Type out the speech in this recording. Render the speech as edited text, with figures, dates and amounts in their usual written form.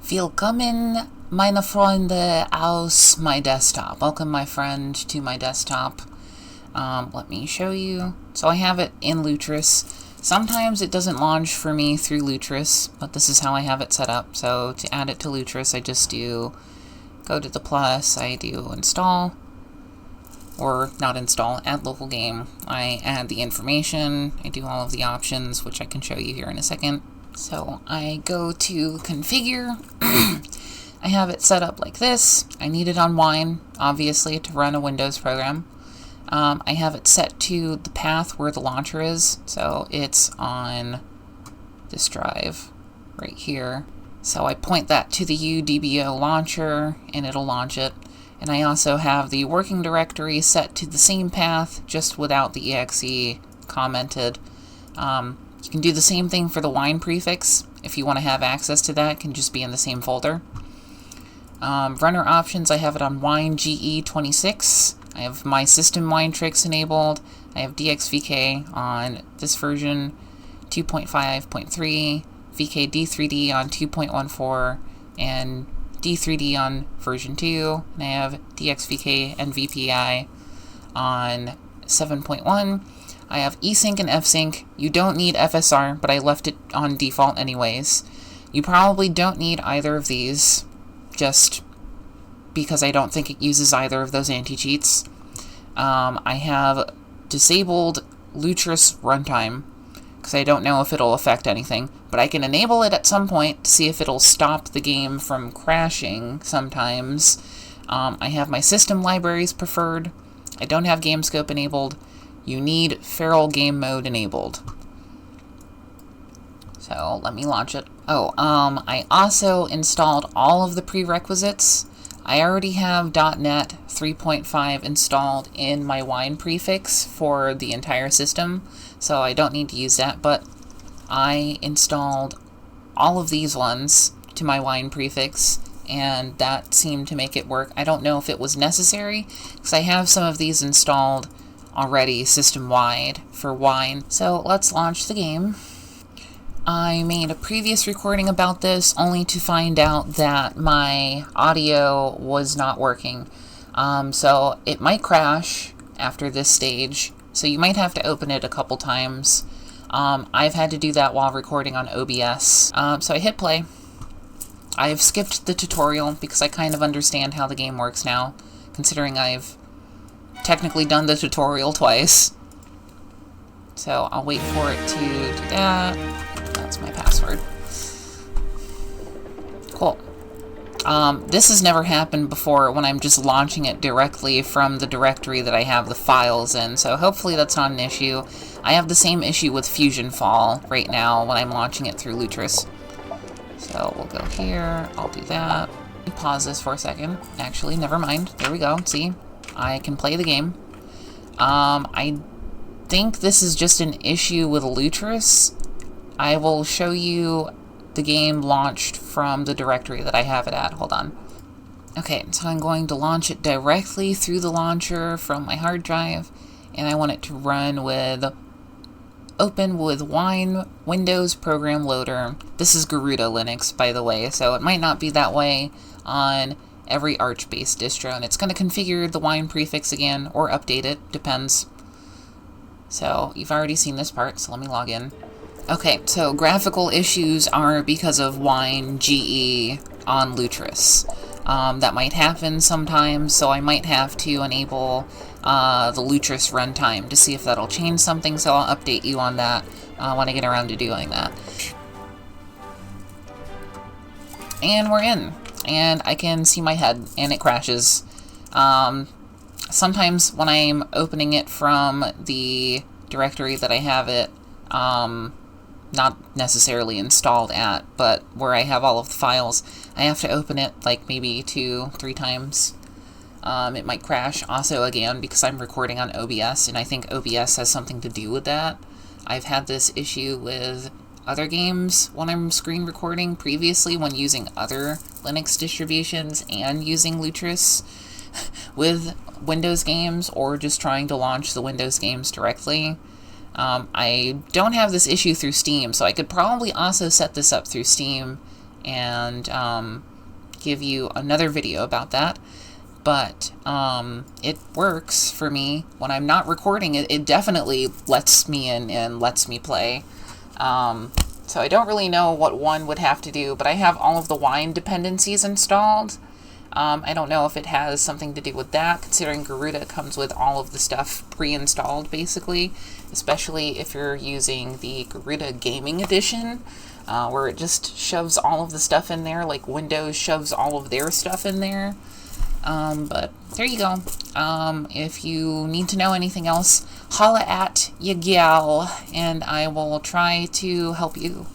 Willkommen, meine Freunde aus my desktop. Welcome, my friend, to my desktop. Let me show you. So I have it in Lutris. Sometimes it doesn't launch for me through Lutris, but this is how I have it set up. So to add it to Lutris, I just go to the plus, I do install, or not install, add local game. I add the information, I do all of the options, which I can show you here in a second. So I go to configure. I have it set up like this. I need it on Wine, obviously, to run a Windows program. I have it set to the path where the launcher is, so it's on this drive right here. So I point that to the UDBO launcher, and it'll launch it. And I also have the working directory set to the same path, just without the exe commented. You can do the same thing for the wine prefix. If you want to have access to that, it can just be in the same folder. Runner options, I have it on wine GE26. I have my system wine tricks enabled. I have DXVK on this version 2.5.3, VK D3D on 2.14, and D3D on version 2. And I have DXVK and VPI on 7.1. I have eSync and FSync. You don't need FSR, but I left it on default anyways. You probably don't need either of these, just because I don't think it uses either of those anti-cheats. I have disabled Lutris runtime, because I don't know if it'll affect anything, but I can enable it at some point to see if it'll stop the game from crashing sometimes. I have my system libraries preferred. I don't have GameScope enabled. You need Feral Game Mode enabled. So let me launch it. I also installed all of the prerequisites. I already have .NET 3.5 installed in my Wine prefix for the entire system, so I don't need to use that, but I installed all of these ones to my Wine prefix, and that seemed to make it work. I don't know if it was necessary, because I have some of these installed already system-wide for Wine. So let's launch the game. I made a previous recording about this only to find out that my audio was not working. So it might crash after this stage, so you might have to open it a couple times. I've had to do that while recording on OBS. So I hit play. I've skipped the tutorial because I kind of understand how the game works now, considering I've technically done the tutorial twice. So I'll wait for it to do that. That's my password. Cool. This has never happened before when I'm just launching it directly from the directory that I have the files in, so hopefully that's not an issue. I have the same issue with Fusion Fall right now when I'm launching it through Lutris. So we'll go here, I'll do that. Pause this for a second. Actually, never mind. There we go. See? I can play the game. I think this is just an issue with Lutris. I will show you the game launched from the directory that I have it at. Hold on. Okay, so I'm going to launch it directly through the launcher from my hard drive, and I want it to run with open with Wine Windows Program Loader. This is Garuda Linux, by the way, so it might not be that way on every Arch-based distro, and it's going to configure the Wine prefix again, or update it, depends. So, you've already seen this part, so let me log in. Okay, so graphical issues are because of Wine GE on Lutris. That might happen sometimes, so I might have to enable the Lutris runtime to see if that'll change something, so I'll update you on that when I get around to doing that. And we're in. And I can see my head, and it crashes. Sometimes when I'm opening it from the directory that I have it, not necessarily installed at, but where I have all of the files, I have to open it like maybe 2-3 times. It might crash also again because I'm recording on OBS, and I think OBS has something to do with that. I've had this issue with other games when I'm screen recording previously when using other Linux distributions and using Lutris with Windows games, or just trying to launch the Windows games directly. I don't have this issue through Steam, so I could probably also set this up through Steam and give you another video about that. But it works for me when I'm not recording. It definitely lets me in and lets me play. So I don't really know what one would have to do, but I have all of the wine dependencies installed. I don't know if it has something to do with that, considering Garuda comes with all of the stuff pre-installed, basically, especially if you're using the Garuda Gaming Edition, where it just shoves all of the stuff in there, like Windows shoves all of their stuff in there. But there you go. If you need to know anything else, holla at ya gal, and I will try to help you.